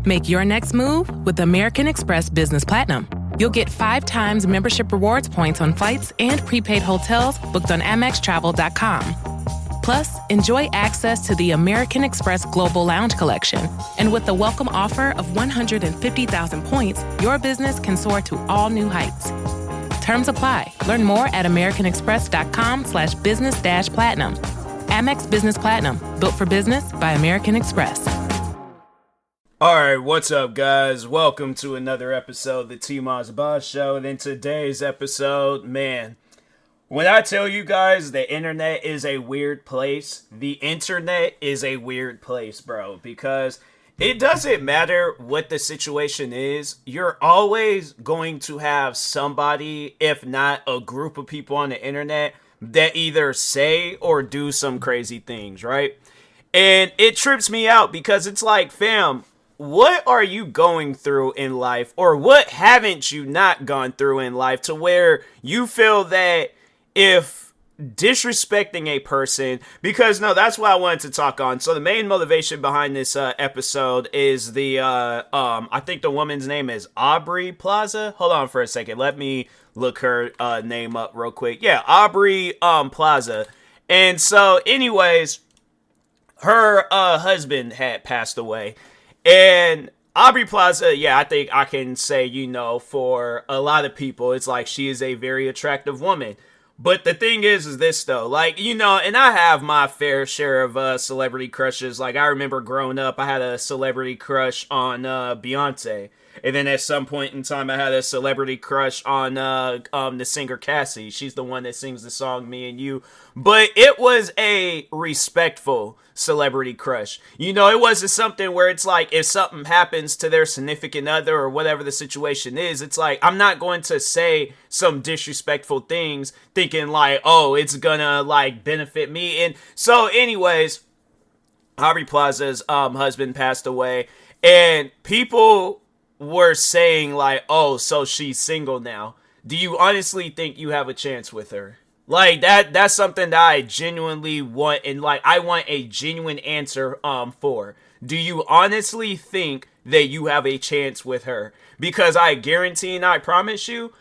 Make your next move with American Express Business Platinum. You'll get 5 times membership rewards points on flights and prepaid hotels booked on AmexTravel.com. Plus, enjoy access to the American Express Global Lounge Collection. And with the welcome offer of 150,000 points, your business can soar to all new heights. Terms apply. Learn more at americanexpress.com/business-platinum. Amex Business Platinum. Built for business by American Express. Alright, what's up, guys? Welcome to another episode of the TMossBoss Show. And in today's episode, man, when I tell you guys the internet is a weird place, the internet is a weird place, bro. Because it doesn't matter what the situation is, you're always going to have somebody, if not a group of people on the internet, that either say or do some crazy things, right? And it trips me out because it's like, fam, what are you going through in life, or what haven't you not gone through in life to where you feel that if disrespecting a person, because no, that's what I wanted to talk on. So the main motivation behind this episode is the I think the woman's name is Aubrey Plaza. Hold on for a second, let me look her name up real quick. Yeah, Aubrey Plaza. And so anyways, her husband had passed away. And Aubrey Plaza, yeah, I think I can say, you know, for a lot of people, it's like she is a very attractive woman. But the thing is this, though, like, you know, and I have my fair share of celebrity crushes. Like, I remember growing up, I had a celebrity crush on Beyonce. And then at some point in time, I had a celebrity crush on the singer Cassie. She's the one that sings the song Me and You. But it was a respectful celebrity crush. You know, it wasn't something where it's like if something happens to their significant other or whatever the situation is, it's like I'm not going to say some disrespectful things thinking like, oh, it's gonna like benefit me. And so anyways, Aubrey Plaza's husband passed away, and people were saying like, oh, so she's single now. Do you honestly think you have a chance with her? Like, that's something that I genuinely want, and like I want a genuine answer for. Do you honestly think that you have a chance with her? Because I guarantee and I promise you,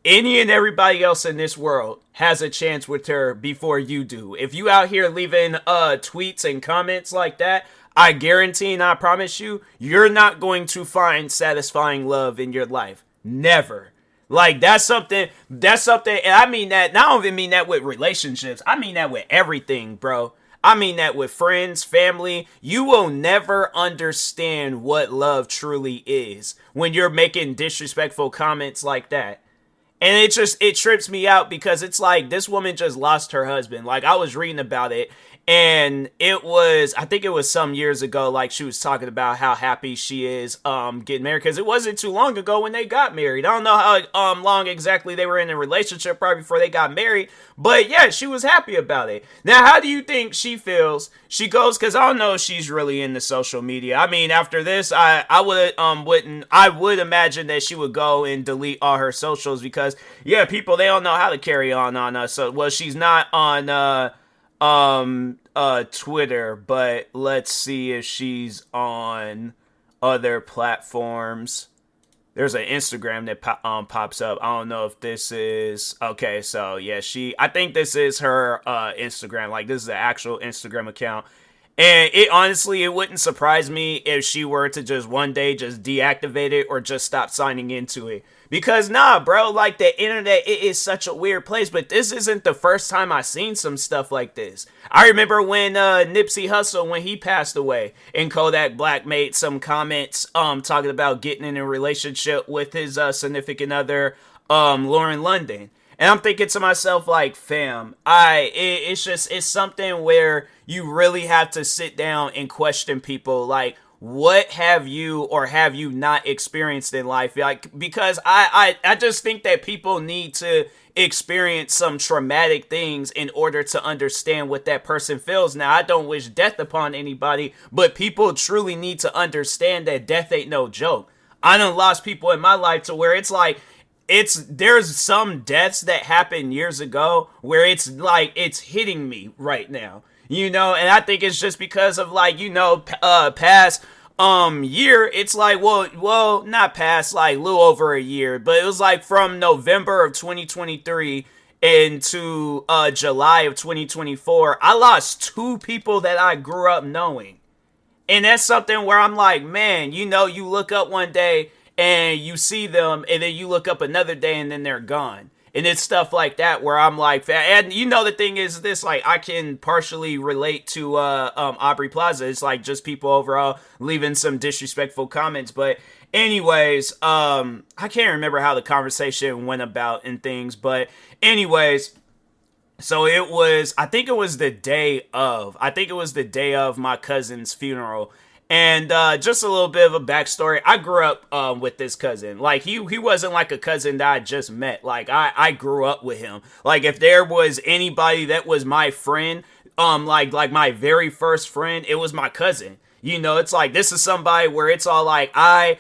any and everybody else in this world has a chance with her before you do. If you out here leaving tweets and comments like that, I guarantee and I promise you, you're not going to find satisfying love in your life. Never. Like, that's something, and I mean that, I don't even mean that with relationships, I mean that with everything, bro. I mean that with friends, family. You will never understand what love truly is when you're making disrespectful comments like that. And it trips me out because it's like, this woman just lost her husband. Like, I was reading about it, and I think it was some years ago, like, she was talking about how happy she is getting married, because it wasn't too long ago when they got married. I don't know how long exactly they were in a relationship, probably before they got married, but yeah, she was happy about it. Now, how do you think she feels? She goes, because I don't know if she's really into social media. I mean, after this, I would imagine that she would go and delete all her socials, because yeah, people, they don't know how to carry on us. So, well, she's not on Twitter, but let's see if she's on other platforms. There's an Instagram that pops up. I don't know if this is okay. So yeah, I think this is her Instagram. Like, this is the actual Instagram account. And it honestly, it wouldn't surprise me if she were to just one day just deactivate it or just stop signing into it. Because nah, bro, like, the internet, it is such a weird place. But this isn't the first time I've seen some stuff like this. I remember when Nipsey Hussle, when he passed away, and Kodak Black made some comments talking about getting in a relationship with his significant other, Lauren London. And I'm thinking to myself, like, fam, it's something where you really have to sit down and question people, like, what have you or have you not experienced in life? Like, because I just think that people need to experience some traumatic things in order to understand what that person feels. Now, I don't wish death upon anybody, but people truly need to understand that death ain't no joke. I done lost people in my life to where it's like, there's some deaths that happened years ago where it's like, it's hitting me right now, you know, and I think it's just because of, like, you know, past year, it's like, well, not past, like a little over a year, but it was like from November of 2023 into July of 2024, I lost two people that I grew up knowing. And that's something where I'm like, man, you look up one day and you see them, and then you look up another day and then they're gone. And it's stuff like that where I'm like, and the thing is this, like, I can partially relate to Aubrey Plaza. It's like just people overall leaving some disrespectful comments. But anyways, I can't remember how the conversation went about and things. But anyways, so I think it was the day of my cousin's funeral. And just a little bit of a backstory. I grew up with this cousin. Like, he wasn't like a cousin that I just met. Like, I grew up with him. Like, if there was anybody that was my friend, like my very first friend, it was my cousin. It's like, this is somebody where it's all like, I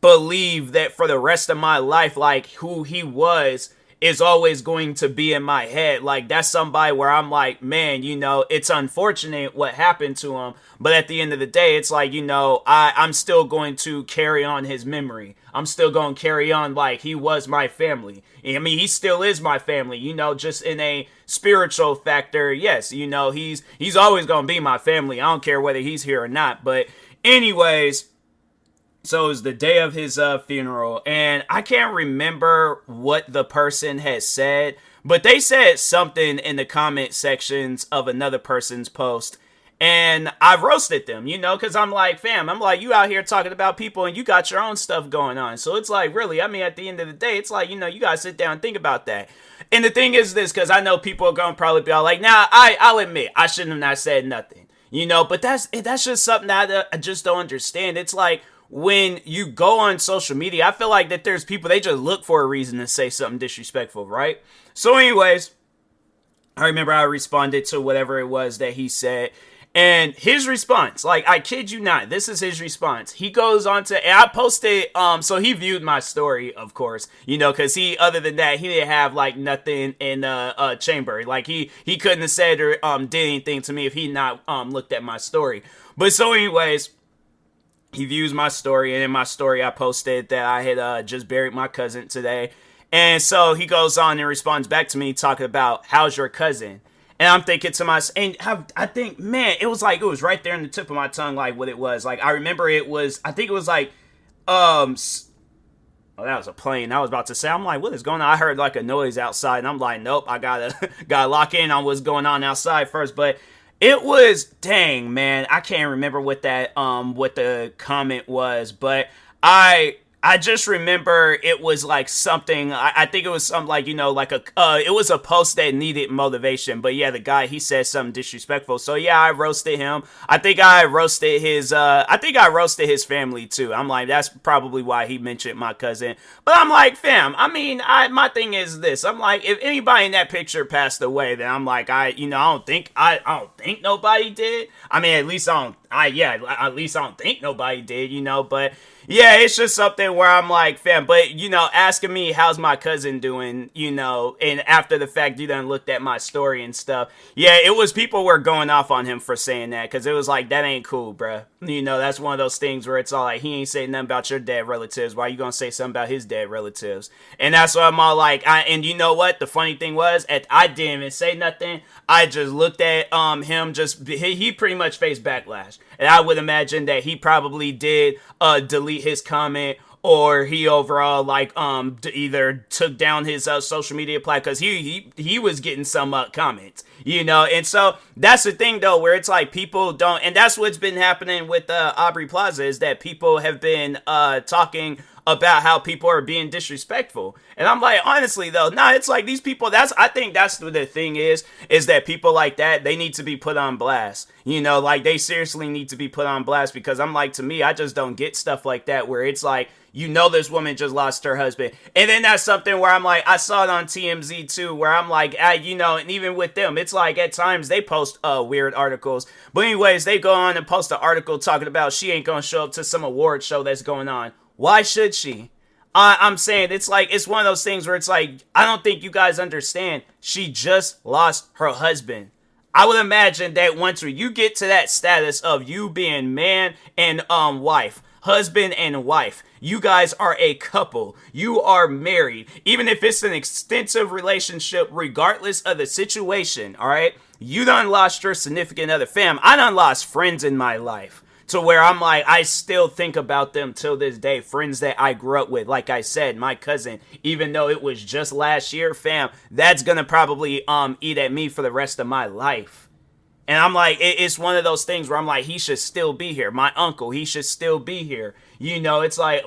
believe that for the rest of my life, like, who he was is always going to be in my head. Like, that's somebody where I'm like, man, it's unfortunate what happened to him, but at the end of the day, it's like, I'm still going to carry on his memory. I'm still going to carry on like he was my family. I mean, he still is my family, just in a spiritual factor. Yes, he's always going to be my family. I don't care whether he's here or not. But anyways, so it was the day of his funeral, and I can't remember what the person had said, but they said something in the comment sections of another person's post, and I roasted them, because I'm like, fam, you out here talking about people, and you got your own stuff going on, so it's like, really, I mean, at the end of the day, it's like, you gotta sit down and think about that. And the thing is this, because I know people are gonna probably be all like, nah, I'll admit, I shouldn't have not said nothing, but that's just something that I just don't understand. It's like, when you go on social media, I feel like that there's people, they just look for a reason to say something disrespectful, right? So anyways, I remember I responded to whatever it was that he said, and his response, like, I kid you not, this is his response. He goes on to, and I posted, so he viewed my story, of course, because other than that, he didn't have, like, nothing in chamber. Like, he couldn't have said or did anything to me if he not looked at my story. But so anyways, he views my story, and in my story, I posted that I had just buried my cousin today. And so he goes on and responds back to me talking about, how's your cousin? And I'm thinking to myself, and I think, man, it was right there in the tip of my tongue, like what it was. Like, I remember I think it was like, oh, that was a plane. I was about to say, I'm like, what is going on? I heard like a noise outside, and I'm like, nope, I gotta lock in on what's going on outside first. But it was, dang, man, I can't remember what the comment was, but I just remember it was like something, I think it was something like, it was a post that needed motivation. But yeah, the guy, he said something disrespectful. So yeah, I roasted him. I think I roasted his family too. I'm like, that's probably why he mentioned my cousin. But I'm like, fam, I mean, my thing is this. I'm like, if anybody in that picture passed away, then I'm like, I don't think nobody did. I mean, at least I don't think nobody did, but yeah, it's just something where I'm like, fam, but, asking me, how's my cousin doing, and after the fact, you done looked at my story and stuff. Yeah, it was, people were going off on him for saying that, because it was like, that ain't cool, bruh. That's one of those things where it's all like, he ain't saying nothing about your dead relatives. Why you gonna say something about his dead relatives? And that's what I'm all like, and you know what? The funny thing was, I didn't even say nothing. I just looked at him, he pretty much faced backlash. And I would imagine that he probably did delete his comment, or he overall either took down his social media platform, because he was getting some comments, and so that's the thing though, where it's like people don't, and that's what's been happening with Aubrey Plaza, is that people have been talking about how people are being disrespectful. And I'm like, honestly though, it's like these people, I think that's what the thing is that people like that, they need to be put on blast. Like, they seriously need to be put on blast, because I'm like, to me, I just don't get stuff like that, where it's like, this woman just lost her husband. And then that's something where I'm like, I saw it on TMZ too, where I'm like, and even with them, it's like at times they post weird articles. But anyways, they go on and post an article talking about she ain't gonna show up to some award show that's going on. Why should she? I'm saying, it's like, it's one of those things where it's like, I don't think you guys understand. She just lost her husband. I would imagine that once you get to that status of you being man and wife, husband and wife, you guys are a couple. You are married. Even if it's an extensive relationship, regardless of the situation, all right? You done lost your significant other. Fam, I done lost friends in my life to where I'm like, I still think about them till this day. Friends that I grew up with. Like I said, my cousin, even though it was just last year, fam, that's gonna probably eat at me for the rest of my life. And I'm like, it's one of those things where I'm like, he should still be here. My uncle, he should still be here. You know, it's like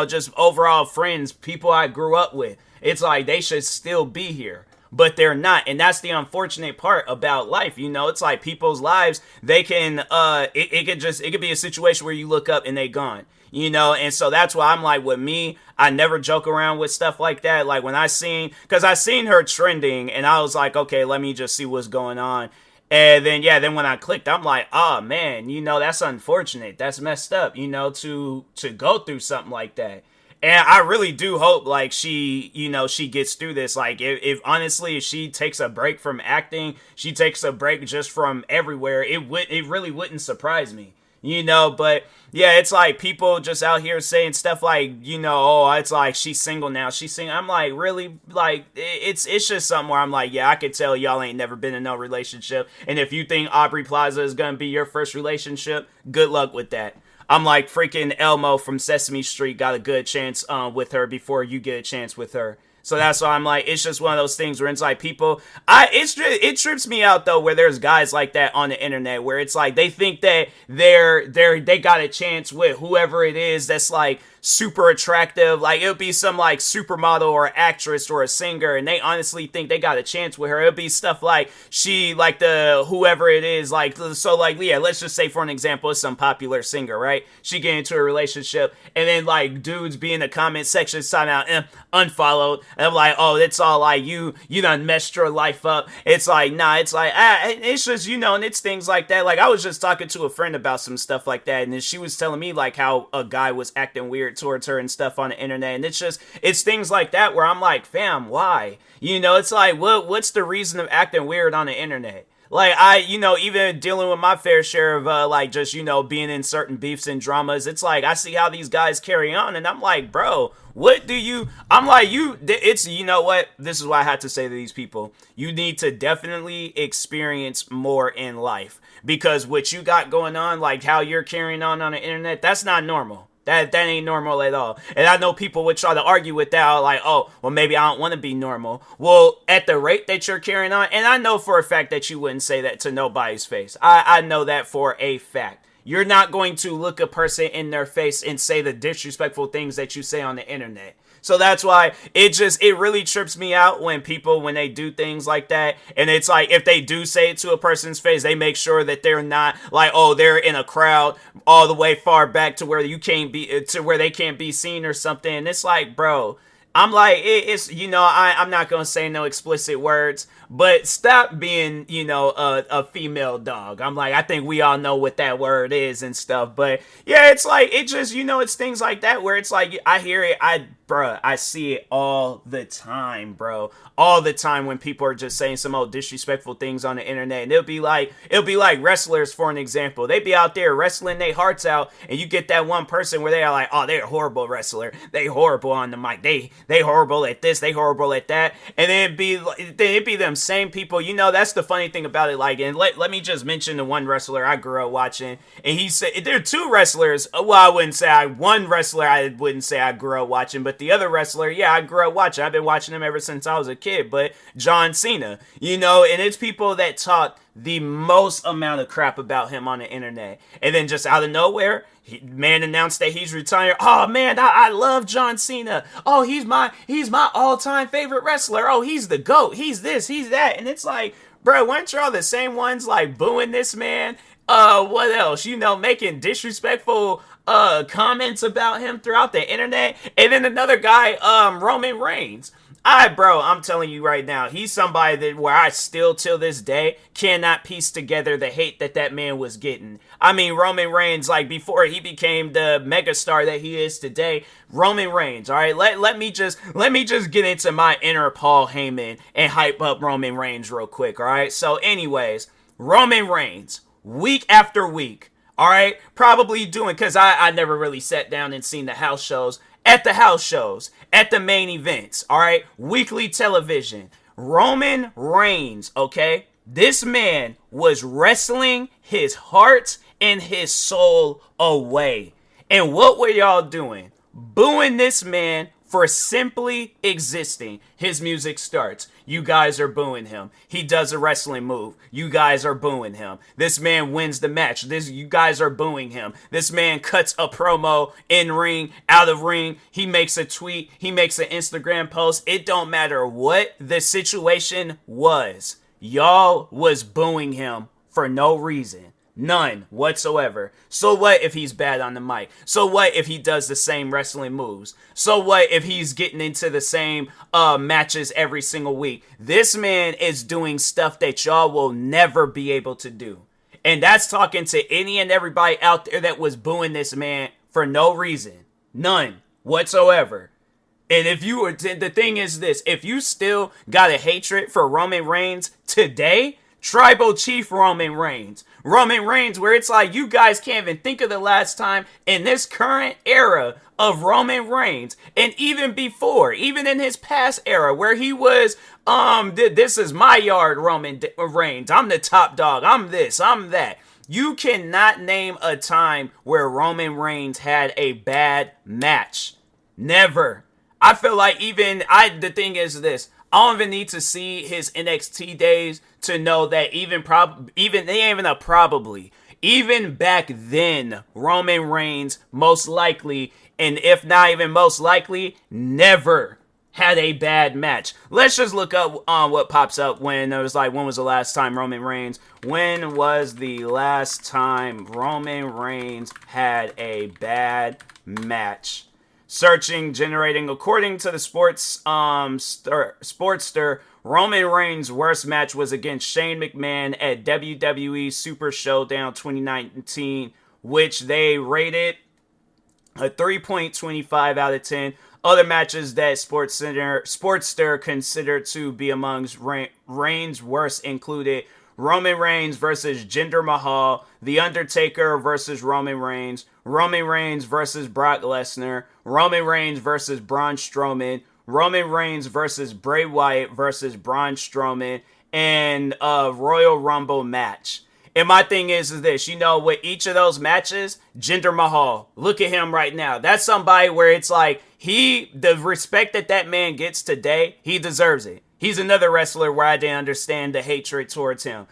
just overall friends, people I grew up with. It's like they should still be here, but they're not. And that's the unfortunate part about life. You know, it's like people's lives, they can, it could be a situation where you look up and they gone. You know, and so that's why I'm like, with me, I never joke around with stuff like that. Like when I seen her trending and I was like, okay, let me just see what's going on. And then when I clicked, I'm like, oh man, you know, that's unfortunate. That's messed up, you know, to go through something like that. And I really do hope like she gets through this. Like if honestly, if she takes a break from acting, she takes a break just from everywhere, it really wouldn't surprise me. You know, but yeah, it's like people just out here saying stuff like, you know, oh, it's like she's single now. She's single. I'm like, really? Like, it's just something where I'm like, yeah, I could tell y'all ain't never been in no relationship. And if you think Aubrey Plaza is going to be your first relationship, good luck with that. I'm like freaking Elmo from Sesame Street got a good chance with her before you get a chance with her. So that's why I'm like, it's just one of those things where it's like people, it trips me out though, where there's guys like that on the internet where it's like, they think that they got a chance with whoever it is that's like super attractive. Like it'll be some like supermodel or actress or a singer, and they honestly think they got a chance with her. It'll be stuff like she, like the, whoever it is, like, so like, yeah, let's just say for an example, it's some popular singer, right? She get into a relationship and then like dudes be in the comment section sign out, unfollowed. And I'm like, oh, it's all like you done messed your life up. It's like, nah, it's like, it's just, you know, and it's things like that. Like I was just talking to a friend about some stuff like that, and then she was telling me like how a guy was acting weird towards her and stuff on the internet. And it's things like that where I'm like, fam, why? You know, it's like, what's the reason of acting weird on the internet? Like, even dealing with my fair share of, like, just, you know, being in certain beefs and dramas, it's like, I see how these guys carry on, and I'm like, bro, I'm like, you know what? This is why I had to say to these people, you need to definitely experience more in life, because what you got going on, like how you're carrying on the internet, that's not normal. That ain't normal at all. And I know people would try to argue with that, like, oh, well, maybe I don't want to be normal. Well, at the rate that you're carrying on, and I know for a fact that you wouldn't say that to nobody's face. I know that for a fact. You're not going to look a person in their face and say the disrespectful things that you say on the internet. So that's why it really trips me out when they do things like that. And it's like, if they do say it to a person's face, they make sure that they're not like, oh, they're in a crowd all the way far back to where they can't be seen or something. And it's like, bro, I'm like, it's, you know, I'm not going to say no explicit words, but stop being, you know, a female dog. I'm like, I think we all know what that word is and stuff. But yeah, it's like, it just, you know, it's things like that where it's like, I hear it, I see it all the time, bro. All the time when people are just saying some old disrespectful things on the internet. And it'll be like wrestlers, for an example. They be out there wrestling their hearts out, and you get that one person where they are like, oh, they're a horrible wrestler. They horrible on the mic. They horrible at this. They horrible at that. And then it'd be them same people. You know, that's the funny thing about it. Like, and let me just mention the one wrestler I grew up watching. And he said, there are two wrestlers. Well, I wouldn't say one wrestler I wouldn't say I grew up watching, but the other wrestler, yeah, I grew up watching. I've been watching him ever since I was a kid. But John Cena, you know, and it's people that talk the most amount of crap about him on the internet. And then just out of nowhere, man announced that he's retired. Oh man, I love John Cena. Oh, he's my all-time favorite wrestler. Oh, he's the GOAT. He's this, he's that. And it's like, bro, weren't y'all the same ones like booing this man? What else? You know, making disrespectful comments about him throughout the internet. And then another guy, Roman Reigns. Bro, I'm telling you right now, he's somebody that where I still till this day cannot piece together the hate that man was getting. I mean, Roman Reigns, like before he became the megastar that he is today, Roman Reigns. All right, let me just get into my inner Paul Heyman and hype up Roman Reigns real quick. All right, so anyways, Roman Reigns, week after week. All right, probably doing, because I never really sat down and seen the house shows. At the house shows, at the main events, all right, weekly television, Roman Reigns, okay, this man was wrestling his heart and his soul away. And what were y'all doing? Booing this man for simply existing. His music starts. You guys are booing him. He does a wrestling move. You guys are booing him. This man wins the match. You guys are booing him. This man cuts a promo in ring, out of ring. He makes a tweet. He makes an Instagram post. It don't matter what the situation was. Y'all was booing him for no reason. None whatsoever. So what if he's bad on the mic? So what if he does the same wrestling moves? So what if he's getting into the same matches every single week? This man is doing stuff that y'all will never be able to do. And that's talking to any and everybody out there that was booing this man for no reason. None whatsoever. And if you were, the thing is this, if you still got a hatred for Roman Reigns today, Tribal Chief Roman Reigns, where it's like you guys can't even think of the last time in this current era of Roman Reigns, and even before, even in his past era where he was, this is my yard, Roman Reigns, I'm the top dog, I'm this, I'm that. You cannot name a time where Roman Reigns had a bad match. Never. I feel like the thing is this, I don't even need to see his NXT days to know that even back then, Roman Reigns most likely, and if not even most likely, never had a bad match. Let's just look up what pops up when it was like, when was the last time Roman Reigns had a bad match? Searching, generating, according to the Sportster, Roman Reigns' worst match was against Shane McMahon at WWE Super Showdown 2019, which they rated a 3.25 out of 10. Other matches that Sportster considered to be amongst Reigns' worst included Roman Reigns versus Jinder Mahal, The Undertaker versus Roman Reigns versus Brock Lesnar, Roman Reigns versus Braun Strowman, Roman Reigns versus Bray Wyatt versus Braun Strowman, and a Royal Rumble match. And my thing is this, with each of those matches, Jinder Mahal, look at him right now. That's somebody where it's like, the respect that man gets today, he deserves it. He's another wrestler where I didn't understand the hatred towards him,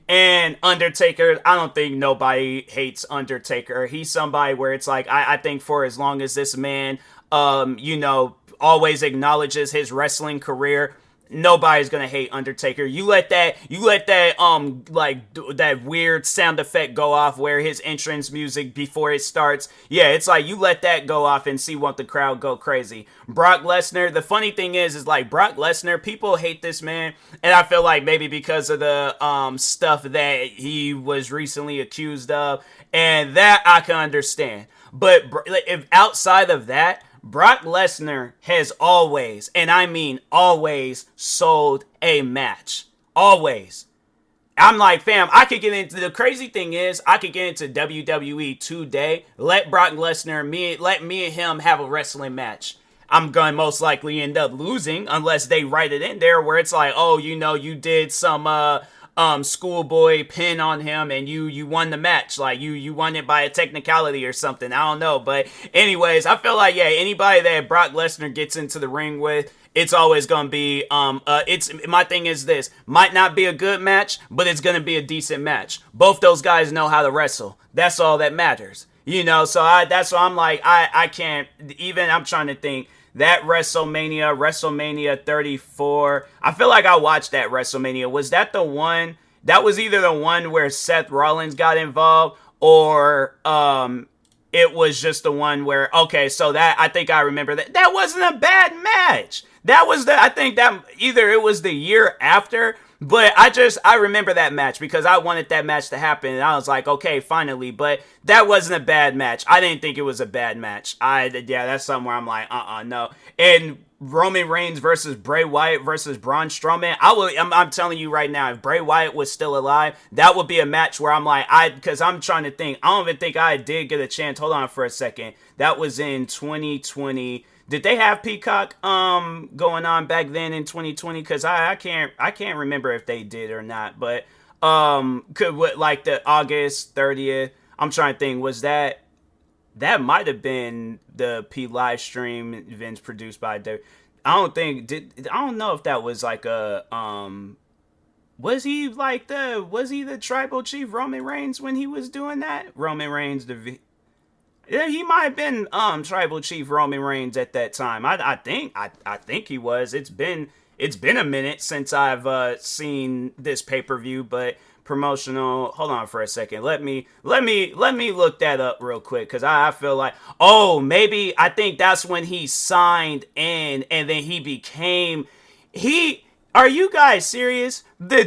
And Undertaker, I don't think nobody hates Undertaker. He's somebody where it's like, I think for as long as this man, always acknowledges his wrestling career, nobody's gonna hate Undertaker. You let that that weird sound effect go off where his entrance music before it starts. Yeah, it's like you let that go off and see what the crowd go crazy. Brock Lesnar, the funny thing is like Brock Lesnar, people hate this man, and I feel like maybe because of the stuff that he was recently accused of, and that I can understand. But if outside of that, Brock Lesnar has always, and I mean always, sold a match. Always. I'm like, fam, the crazy thing is, I could get into WWE today, let Brock Lesnar, let me and him have a wrestling match. I'm going to most likely end up losing unless they write it in there where it's like, oh, you did some, schoolboy pin on him and you won the match, like you won it by a technicality or something, I don't know. But anyways, I feel like anybody that Brock Lesnar gets into the ring with, it's always gonna be my thing is this, might not be a good match, but it's gonna be a decent match. Both those guys know how to wrestle, that's all that matters, so that's why I'm like, I can't even, I'm trying to think. That WrestleMania 34. I feel like I watched that WrestleMania. Was that the one? That was either the one where Seth Rollins got involved, or it was just the one where, okay, so that, I think I remember that wasn't a bad match. That was I think that either it was the year after, but I remember that match because I wanted that match to happen, and I was like, okay, finally, but that wasn't a bad match. I didn't think it was a bad match. Yeah, that's somewhere I'm like, no. And Roman Reigns versus Bray Wyatt versus Braun Strowman, I'm telling you right now, if Bray Wyatt was still alive, that would be a match where I'm like, because I'm trying to think, I don't even think I did get a chance. Hold on for a second. That was in 2020. Did they have Peacock going on back then in 2020? Because I can't remember if they did or not. But like the August 30th, I'm trying to think, was that might have been the P live stream events produced by David. I don't know if that was like a was he the tribal chief Roman Reigns when he was doing that? Roman Reigns yeah, he might have been tribal chief Roman Reigns at that time. I think he was. It's been a minute since I've seen this pay-per-view, but promotional. Hold on for a second. Let me look that up real quick, because I feel like, oh, maybe I think that's when he signed in and then he became Are you guys serious? The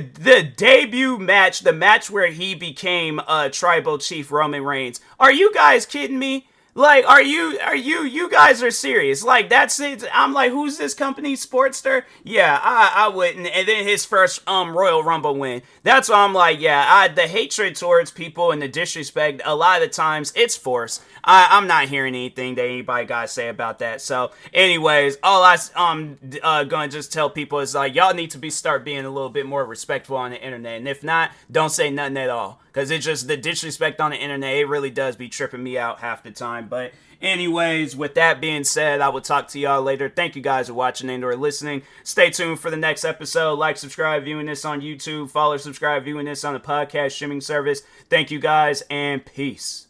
debut match, the match where he became tribal chief Roman Reigns. Are you guys kidding me? Like, you guys are serious. Like, that's it. I'm like, who's this company, Sportster? Yeah, I wouldn't. And then his first Royal Rumble win. That's why I'm like, yeah, the hatred towards people and the disrespect, a lot of the times, it's forced. I'm not hearing anything that anybody got to say about that. So, anyways, all I'm going to just tell people is, like, y'all need to start being a little bit more respectful on the internet. And if not, don't say nothing at all. Because it's just the disrespect on the internet, it really does be tripping me out half the time. But anyways, with that being said, I will talk to y'all later. Thank you guys for watching and or listening. Stay tuned for the next episode. Like, subscribe, viewing this on YouTube. Follow, subscribe, viewing this on the podcast streaming service. Thank you guys, and peace.